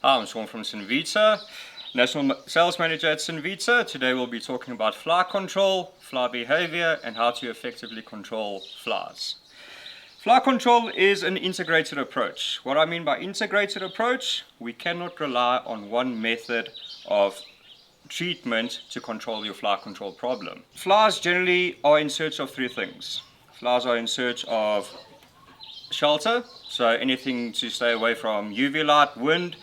Hi, I'm Sean from Synvita, National Sales Manager at Synvita. Today we'll be talking about fly control, fly behavior, and how to effectively control flies. Fly control is an integrated approach. What I mean by integrated approach, we cannot rely on one method of treatment to control your fly control problem. Flies generally are in search of three things. Flies are in search of shelter, so anything to stay away from UV light, wind.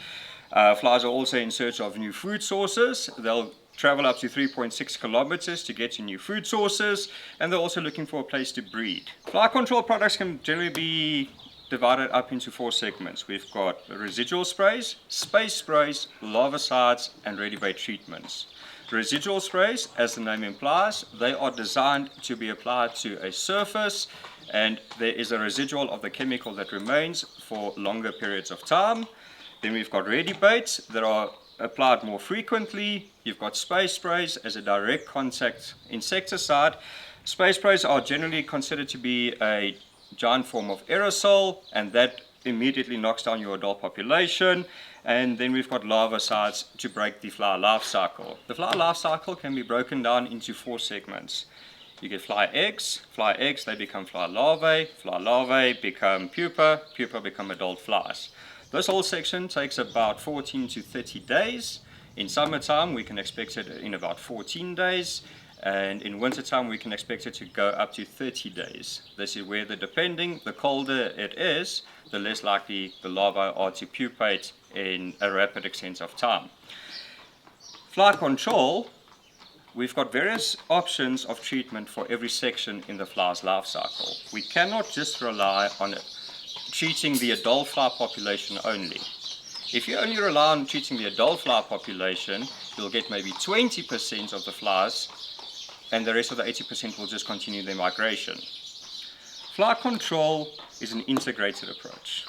Flies are also in search of new food sources. They'll travel up to 3.6 kilometers to get to new food sources, and they're also looking for a place to breed. Fly control products can generally be divided up into four segments. We've got residual sprays, space sprays, larvicides, and ready bait treatments. Residual sprays, as the name implies, they are designed to be applied to a surface, and there is a residual of the chemical that remains for longer periods of time. Then we've got ready baits that are applied more frequently. You've got space sprays as a direct contact insecticide. Space sprays are generally considered to be a giant form of aerosol, and that immediately knocks down your adult population. And then we've got larvicides to break the fly life cycle. The fly life cycle can be broken down into four segments. You get fly eggs, they become fly larvae become pupa become adult flies. This whole section takes about 14 to 30 days. In summertime we can expect it in about 14 days, and in wintertime we can expect it to go up to 30 days. This is where the colder it is, the less likely the larvae are to pupate in a rapid extent of time. Fly control, we've got various options of treatment for every section in the fly's life cycle. We cannot just rely on treating the adult fly population only. If you only rely on treating the adult fly population, you'll get maybe 20% of the flies, and the rest of the 80% will just continue their migration. Fly control is an integrated approach.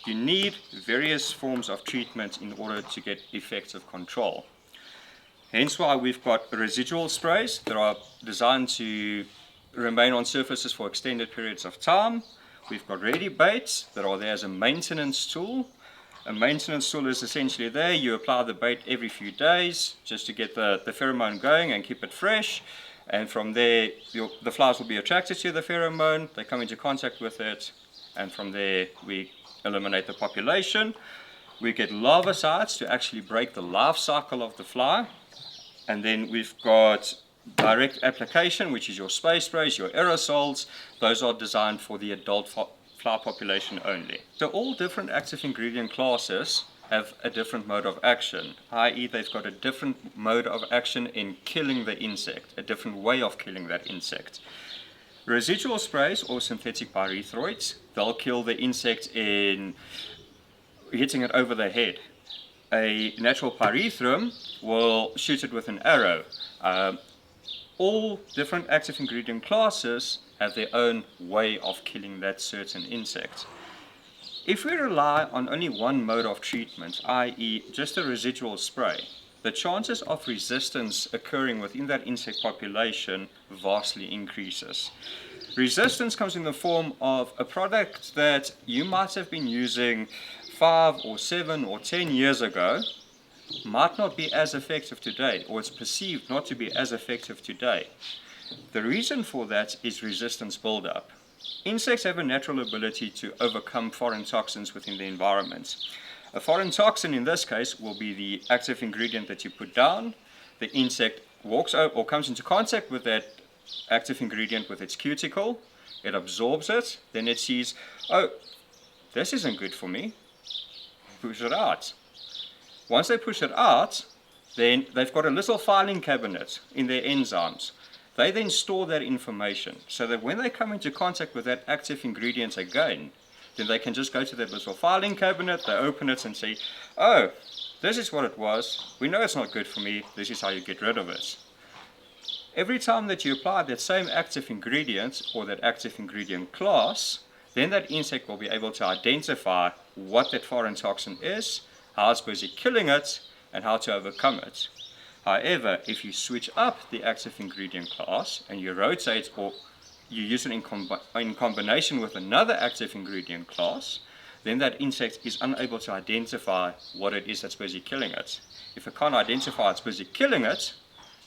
You need various forms of treatment in order to get effective control. Hence why we've got residual sprays that are designed to remain on surfaces for extended periods of time. We've got ready baits that are there as a maintenance tool. A maintenance tool is essentially there. You apply the bait every few days just to get the pheromone going and keep it fresh. And from there, the flies will be attracted to the pheromone. They come into contact with it, and from there we eliminate the population. We get larvicides to actually break the life cycle of the fly. And then we've got direct application, which is your space sprays, your aerosols. Those are designed for the adult fly population only. So all different active ingredient classes have a different mode of action, i.e. they've got a different mode of action in killing the insect, a different way of killing that insect. Residual sprays or synthetic pyrethroids, they'll kill the insect in hitting it over the head. A natural pyrethrum will shoot it with an arrow. All different active ingredient classes have their own way of killing that certain insect. If we rely on only one mode of treatment, i.e. just a residual spray, the chances of resistance occurring within that insect population vastly increases. Resistance comes in the form of a product that you might have been using 5 or 7 or 10 years ago might not be as effective today, or it's perceived not to be as effective today. The reason for that is resistance buildup. Insects have a natural ability to overcome foreign toxins within the environment. A foreign toxin in this case will be the active ingredient that you put down. The insect walks over or comes into contact with that active ingredient with its cuticle. It absorbs it, then it sees, oh, this isn't good for me. Push it out. Once they push it out, then they've got a little filing cabinet in their enzymes. They then store that information so that when they come into contact with that active ingredient again, then they can just go to that little filing cabinet, they open it and say, oh, this is what it was. We know it's not good for me. This is how you get rid of it. Every time that you apply that same active ingredient or that active ingredient class, then that insect will be able to identify what that foreign toxin is, how it's busy killing it, and how to overcome it. However, if you switch up the active ingredient class and you rotate or you use it in combination with another active ingredient class, then that insect is unable to identify what it is that's busy killing it. If it can't identify it's busy killing it,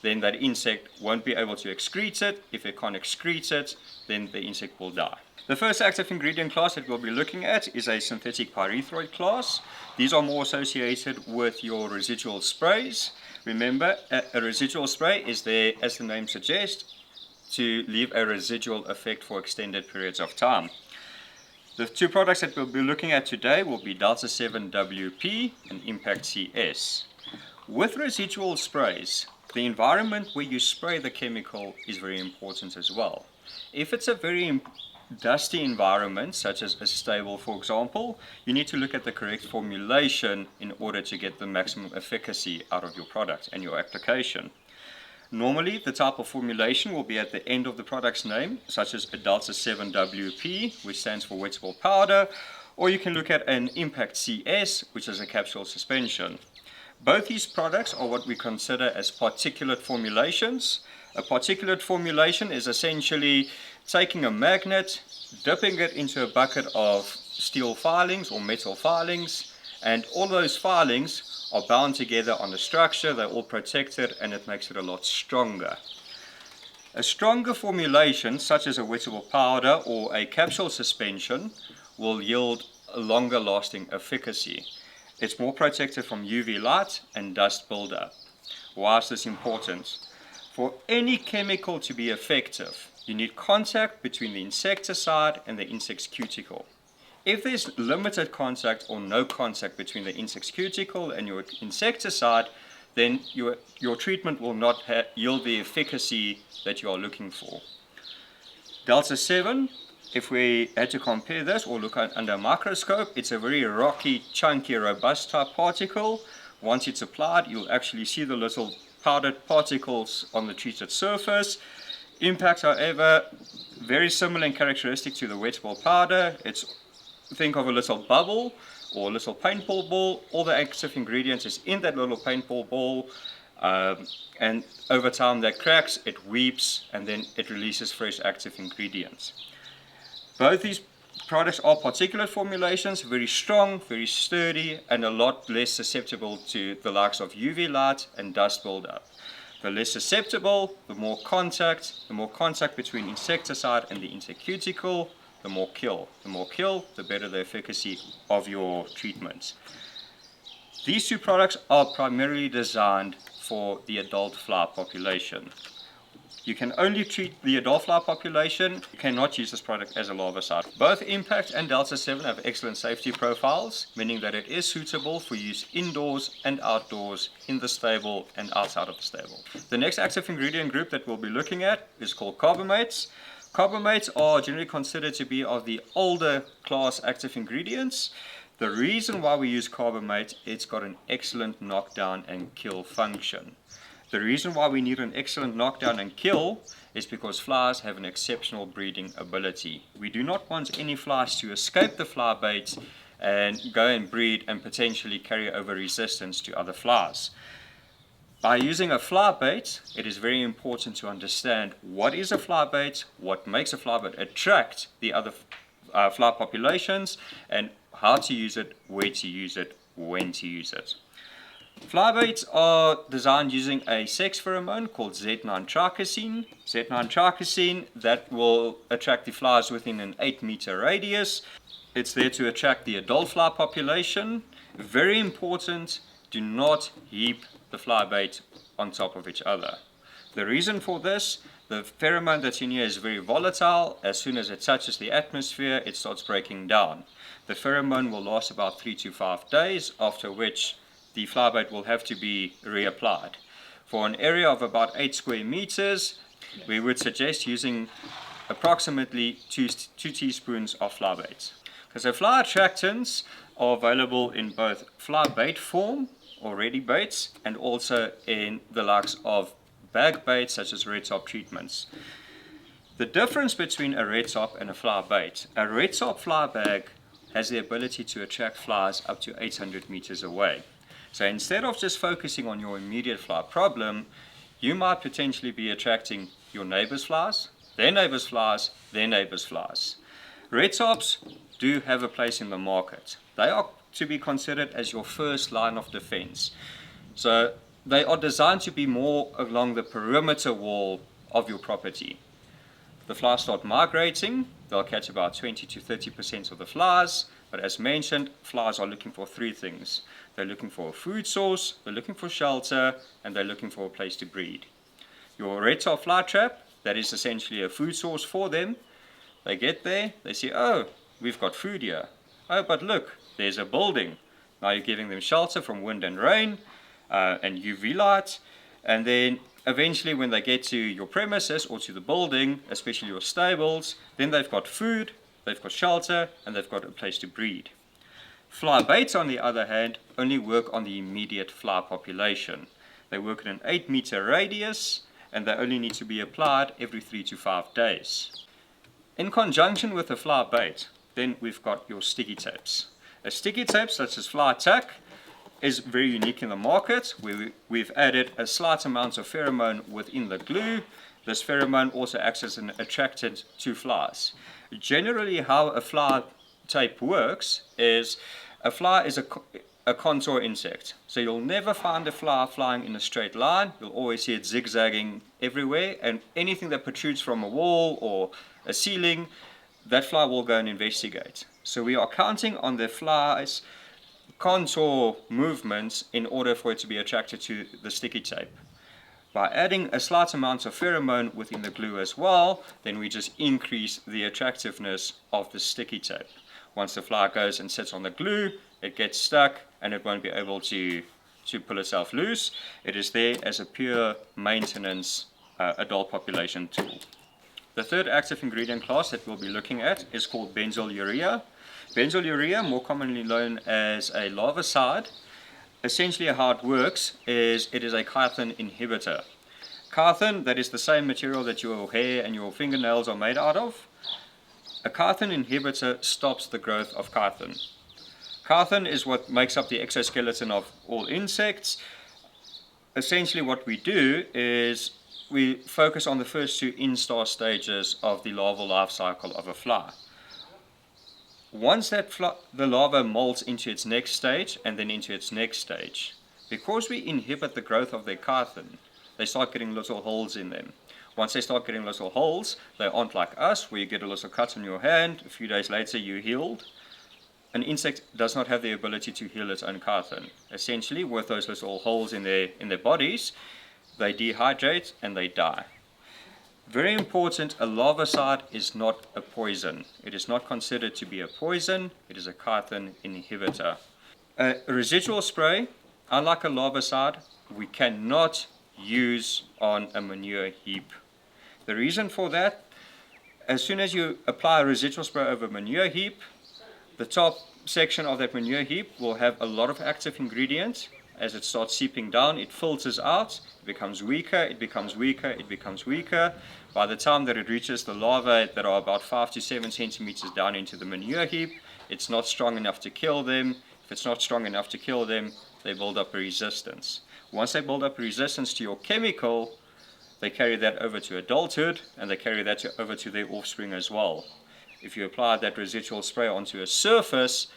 then that insect won't be able to excrete it. If it can't excrete it, then the insect will die. The first active ingredient class that we'll be looking at is a synthetic pyrethroid class. These are more associated with your residual sprays. Remember, a residual spray is there, as the name suggests, to leave a residual effect for extended periods of time. The two products that we'll be looking at today will be Delta 7-WP and Impact CS. With residual sprays, the environment where you spray the chemical is very important as well. If it's a very dusty environment, such as a stable for example, you need to look at the correct formulation in order to get the maximum efficacy out of your product and your application. Normally the type of formulation will be at the end of the product's name, such as a Delta 7-WP, which stands for wettable powder, or you can look at an Impact CS, which is a capsule suspension. Both these products are what we consider as particulate formulations. A particulate formulation is essentially taking a magnet, dipping it into a bucket of steel filings or metal filings, and all those filings are bound together on the structure, they're all protected, and it makes it a lot stronger. A stronger formulation, such as a wettable powder or a capsule suspension, will yield a longer lasting efficacy. It's more protected from UV light and dust buildup. Why is this important? For any chemical to be effective, you need contact between the insecticide and the insect's cuticle. If there's limited contact or no contact between the insect's cuticle and your insecticide, then your treatment will not yield the efficacy that you are looking for. Delta 7, if we had to compare this or look at under a microscope, it's a very rocky, chunky, robust type particle. Once it's applied, you'll actually see the little powdered particles on the treated surface. Impact, however, very similar in characteristic to the wettable powder. Think of a little bubble or a little paintball ball. All the active ingredients is in that little paintball ball, and over time that cracks, it weeps, and then it releases fresh active ingredients. Both these products are particulate formulations, very strong, very sturdy, and a lot less susceptible to the likes of UV light and dust buildup. The less susceptible, the more contact between insecticide and the insect cuticle, the more kill. The more kill, the better the efficacy of your treatments. These two products are primarily designed for the adult fly population. You can only treat the adult fly population. You cannot use this product as a larvicide. Both Impact and Delta 7 have excellent safety profiles, meaning that it is suitable for use indoors and outdoors, in the stable and outside of the stable. The next active ingredient group that we'll be looking at is called carbamates. Carbamates are generally considered to be of the older class active ingredients. The reason why we use carbamate, it's got an excellent knockdown and kill function. The reason why we need an excellent knockdown and kill is because flies have an exceptional breeding ability. We do not want any flies to escape the fly bait and go and breed and potentially carry over resistance to other flies. By using a fly bait, it is very important to understand what is a fly bait, what makes a fly bait attract the other fly populations, and how to use it, where to use it, when to use it. Fly baits are designed using a sex pheromone called Z9-trichosine. Z9-trichosine that will attract the flies within an 8-meter radius. It's there to attract the adult fly population. Very important, do not heap the fly bait on top of each other. The reason for this, the pheromone that's in here is very volatile. As soon as it touches the atmosphere, it starts breaking down. The pheromone will last about 3 to 5 days, after which the fly bait will have to be reapplied. For an area of about 8 square meters, we would suggest using approximately 2 teaspoons of fly bait. Because the fly attractants are available in both fly bait form, or ready baits, and also in the likes of bag baits such as red top treatments. The difference between a red top and a fly bait, a red top fly bag has the ability to attract flies up to 800 meters away. So instead of just focusing on your immediate fly problem, you might potentially be attracting your neighbor's flies, their neighbor's flies, their neighbor's flies. Red tops do have a place in the market. They are to be considered as your first line of defense. So they are designed to be more along the perimeter wall of your property. The flies start migrating, they'll catch about 20 to 30% of the flies, but as mentioned, flies are looking for three things. They're looking for a food source, they're looking for shelter, and they're looking for a place to breed. Your red tar fly trap, that is essentially a food source for them. They get there, they see, oh, we've got food here. Oh, but look, there's a building. Now you're giving them shelter from wind and rain and UV light, and then eventually when they get to your premises or to the building, especially your stables, then they've got food, they've got shelter, and they've got a place to breed. Fly baits, on the other hand, only work on the immediate fly population. They work in an 8-meter radius, and they only need to be applied every 3 to 5 days. In conjunction with the fly bait, then we've got your sticky tapes. A sticky tape, such as fly tack, is very unique in the market. We've added a slight amount of pheromone within the glue. This pheromone also acts as an attractant to flies. Generally, how a fly tape works is a fly is a contour insect. So you'll never find a fly flying in a straight line. You'll always see it zigzagging everywhere, and anything that protrudes from a wall or a ceiling, that fly will go and investigate. So we are counting on the fly's contour movements in order for it to be attracted to the sticky tape. By adding a slight amount of pheromone within the glue as well, then we just increase the attractiveness of the sticky tape. Once the fly goes and sits on the glue, it gets stuck and it won't be able to pull itself loose. It is there as a pure maintenance adult population tool. The third active ingredient class that we'll be looking at is called benzoylurea. Benzoylurea, more commonly known as a larvicide, essentially how it works is it is a chitin inhibitor. Chitin, that is the same material that your hair and your fingernails are made out of. A chitin inhibitor stops the growth of chitin. Chitin is what makes up the exoskeleton of all insects. Essentially what we do is we focus on the first two instar stages of the larval life cycle of a fly. Once the larva molts into its next stage and then into its next stage, because we inhibit the growth of their chitin, they start getting little holes in them. Once they start getting little holes, they aren't like us, where you get a little cut on your hand, a few days later you're healed. An insect does not have the ability to heal its own chitin. Essentially, with those little holes in their bodies, they dehydrate and they die. Very important, a larvicide is not a poison. It is not considered to be a poison, it is a chitin inhibitor. A residual spray, unlike a larvicide, we cannot use on a manure heap. The reason for that, as soon as you apply a residual spray over a manure heap, the top section of that manure heap will have a lot of active ingredients. As it starts seeping down, it filters out, it becomes weaker, it becomes weaker, it becomes weaker. By the time that it reaches the larvae that are about 5 to 7 centimeters down into the manure heap, it's not strong enough to kill them. If it's not strong enough to kill them, they build up a resistance. Once they build up a resistance to your chemical, they carry that over to adulthood, and they carry that over to their offspring as well. If you apply that residual spray onto a surface,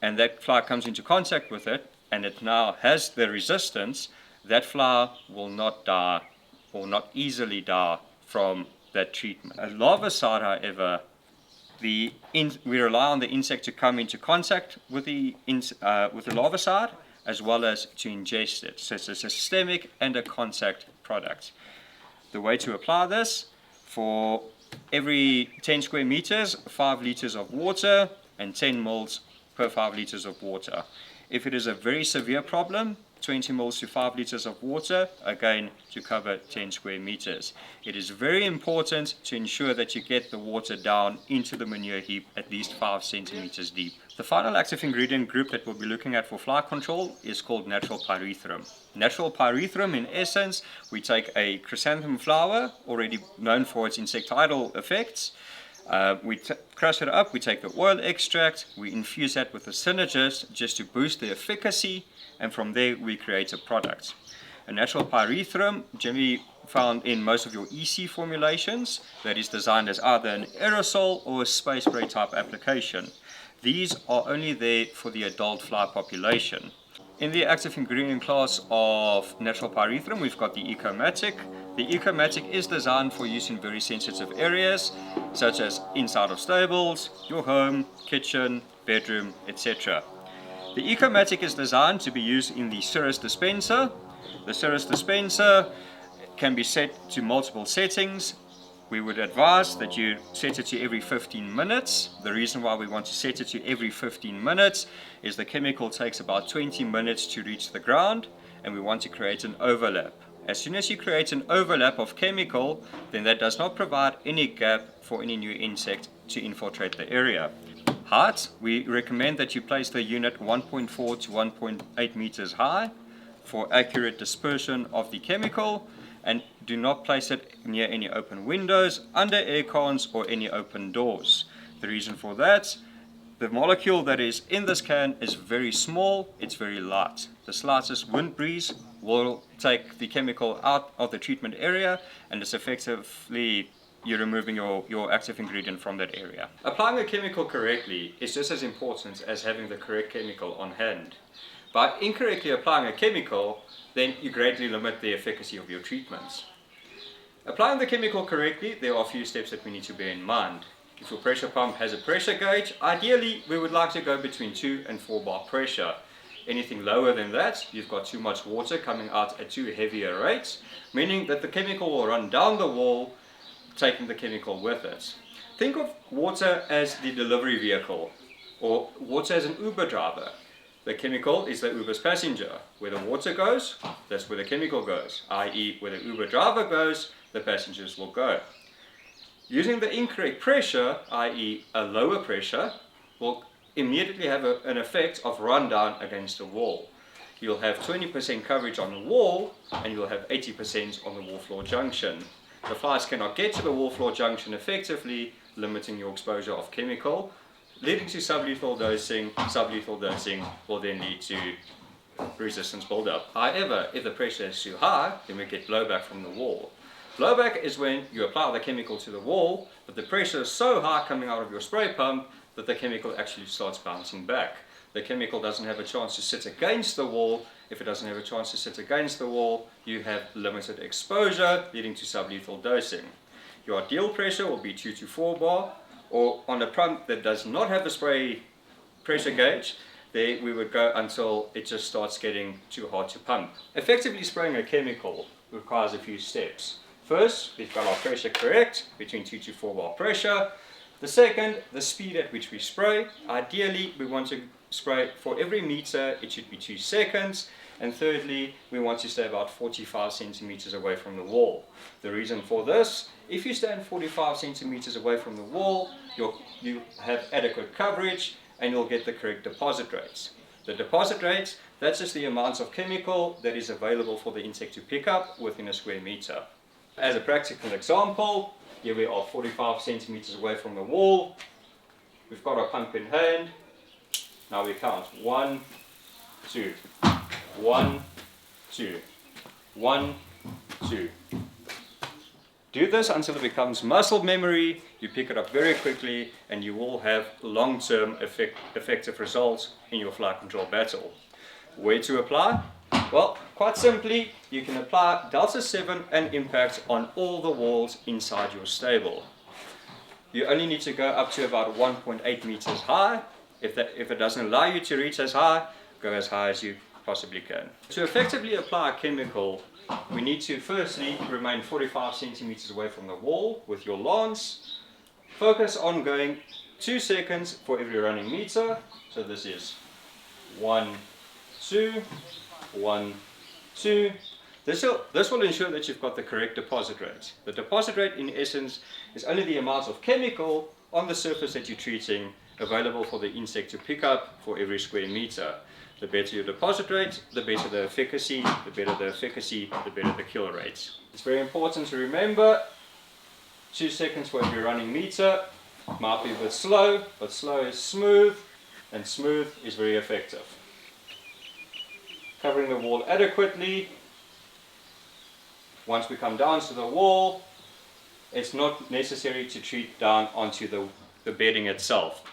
and that fly comes into contact with it, and it now has the resistance, that fly will not die or not easily die from that treatment. A larvicide, however, we rely on the insect to come into contact with the larvicide as well as to ingest it. So it's a systemic and a contact product. The way to apply this, for every 10 square meters, 5 liters of water and 10 mils per 5 liters of water. If it is a very severe problem, 20 mils to 5 liters of water, again to cover 10 square meters. It is very important to ensure that you get the water down into the manure heap at least 5 centimeters deep. The final active ingredient group that we'll be looking at for fly control is called natural pyrethrum. Natural pyrethrum, in essence, we take a chrysanthemum flower, already known for its insecticidal effects. We crush it up, we take the oil extract, we infuse that with a synergist just to boost the efficacy, and from there we create a product. A natural pyrethrum generally found in most of your EC formulations that is designed as either an aerosol or a spray spray type application. These are only there for the adult fly population. In the active ingredient class of natural pyrethrum, we've got the Ecomatic. The Ecomatic is designed for use in very sensitive areas, such as inside of stables, your home, kitchen, bedroom, etc. The Ecomatic is designed to be used in the Serous Dispenser. The Serous Dispenser can be set to multiple settings. We would advise that you set it to every 15 minutes. The reason why we want to set it to every 15 minutes is the chemical takes about 20 minutes to reach the ground, and we want to create an overlap. As soon as you create an overlap of chemical, then that does not provide any gap for any new insect to infiltrate the area. Height, we recommend that you place the unit 1.4 to 1.8 meters high for accurate dispersion of the chemical, and do not place it near any open windows, under air cans or any open doors. The reason for that, the molecule that is in this can is very small, it's very light. The slightest wind breeze will take the chemical out of the treatment area, and it's effectively you're removing your active ingredient from that area. Applying a chemical correctly is just as important as having the correct chemical on hand. By incorrectly applying a chemical, then you greatly limit the efficacy of your treatments. Applying the chemical correctly, there are a few steps that we need to bear in mind. If your pressure pump has a pressure gauge, ideally we would like to go between 2 and 4 bar pressure. Anything lower than that, you've got too much water coming out at too heavier rates, meaning that the chemical will run down the wall, taking the chemical with it. Think of water as the delivery vehicle, or water as an Uber driver. The chemical is the Uber's passenger. Where the water goes, that's where the chemical goes, i.e. where the Uber driver goes, the passengers will go. Using the incorrect pressure, i.e. a lower pressure, will immediately have an effect of rundown against the wall. You'll have 20% coverage on the wall, and you'll have 80% on the wall floor junction. The flies cannot get to the wall floor junction effectively, limiting your exposure of chemical, leading to sublethal dosing. Sublethal dosing will then lead to resistance buildup. However, if the pressure is too high, then we get blowback from the wall. Blowback is when you apply the chemical to the wall, but the pressure is so high coming out of your spray pump that the chemical actually starts bouncing back. The chemical doesn't have a chance to sit against the wall. If it doesn't have a chance to sit against the wall, you have limited exposure, leading to sublethal dosing. Your ideal pressure will be 2 to 4 bar, or on a pump that does not have a spray pressure gauge, there we would go until it just starts getting too hard to pump. Effectively spraying a chemical requires a few steps. First, we've got our pressure correct, between 2 to 4 bar pressure. The second, the speed at which we spray. Ideally, we want to spray for every meter, it should be 2 seconds. And thirdly, we want to stay about 45 centimeters away from the wall. The reason for this, if you stand 45 centimeters away from the wall, you have adequate coverage and you'll get the correct deposit rates. The deposit rates, that's just the amounts of chemical that is available for the insect to pick up within a square meter. As a practical example, here we are 45 centimeters away from the wall. We've got our pump in hand. Now we count 1, 2, 1, 2, 1, 2. Do this until it becomes muscle memory. You pick it up very quickly and you will have long-term effective results in your fly control battle. Where to apply? Well, quite simply, you can apply Delta 7 and Impact on all the walls inside your stable. You only need to go up to about 1.8 meters high. If it doesn't allow you to reach as high, go as high as you possibly can. To effectively apply a chemical, we need to firstly remain 45 centimeters away from the wall with your lance. Focus on going 2 seconds for every running meter. So this is 1, 2, 1, 2. This will ensure that you've got the correct deposit rate. The deposit rate in essence is only the amount of chemical on the surface that you're treating available for the insect to pick up for every square meter. The better your deposit rate, the better the efficacy, the better the efficacy, the better the kill rates. It's very important to remember 2 seconds for every running meter. Might be a bit slow, but slow is smooth, and smooth is very effective. Covering the wall adequately. once we come down to the wall, it's not necessary to treat down onto the bedding itself.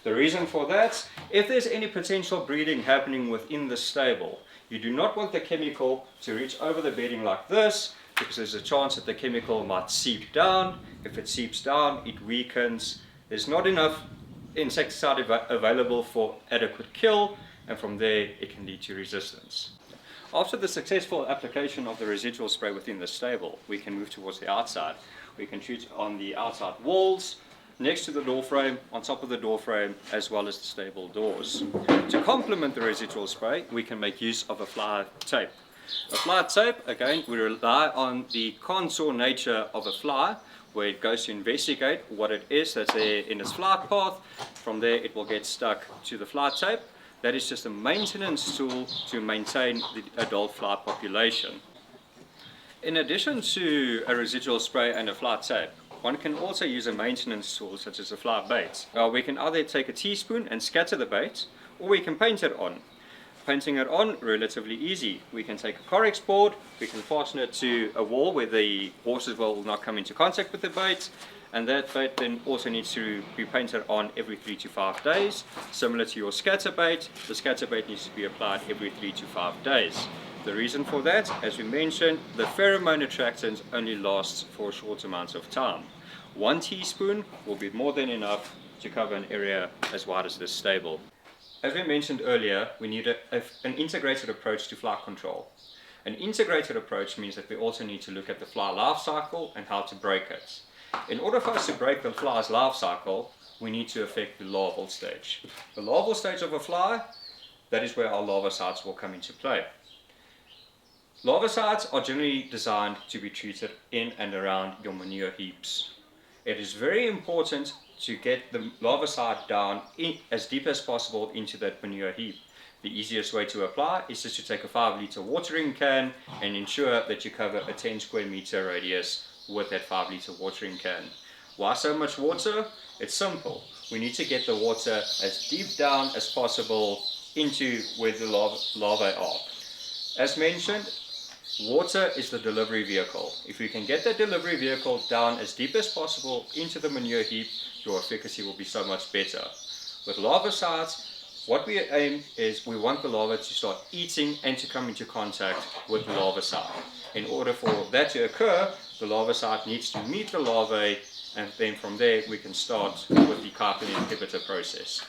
The reason for that, if there's any potential breeding happening within the stable, you do not want the chemical to reach over the bedding like this, because there's a chance that the chemical might seep down. If it seeps down, it weakens. There's not enough insecticide available for adequate kill, and from there it can lead to resistance. After the successful application of the residual spray within the stable, we can move towards the outside. We can treat on the outside walls, next to the door frame, on top of the door frame, as well as the stable doors. To complement the residual spray, we can make use of a fly tape. A fly tape, again, we rely on the contour nature of a fly, where it goes to investigate what it is that's there in its flight path. From there it will get stuck to the fly tape. That is just a maintenance tool to maintain the adult fly population. In addition to a residual spray and a fly tape, one can also use a maintenance tool such as a fly bait. We can either take a teaspoon and scatter the bait, or we can paint it on. Painting it on, relatively easy. We can take a Corex board, we can fasten it to a wall where the horses will not come into contact with the bait, and that bait then also needs to be painted on every 3 to 5 days. Similar to your scatter bait, the scatter bait needs to be applied every 3 to 5 days. The reason for that, as we mentioned, the pheromone attractant only lasts for a short amount of time. 1 teaspoon will be more than enough to cover an area as wide as this stable. As we mentioned earlier, we need an integrated approach to fly control. An integrated approach means that we also need to look at the fly life cycle and how to break it. In order for us to break the fly's life cycle, we need to affect the larval stage. The larval stage of a fly, that is where our larvicides will come into play. Larvicides are generally designed to be treated in and around your manure heaps. It is very important to get the larvicide down as deep as possible into that manure heap. The easiest way to apply is just to take a 5-litre watering can and ensure that you cover a 10 square meter radius with that 5-litre watering can. Why so much water? It's simple. We need to get the water as deep down as possible into where the larvae are. As mentioned, water is the delivery vehicle. If we can get that delivery vehicle down as deep as possible into the manure heap, your efficacy will be so much better. With larvicides, what we aim is we want the larva to start eating and to come into contact with the larvicide. In order for that to occur, the larvicide needs to meet the larvae, and then from there we can start with the carpin inhibitor process.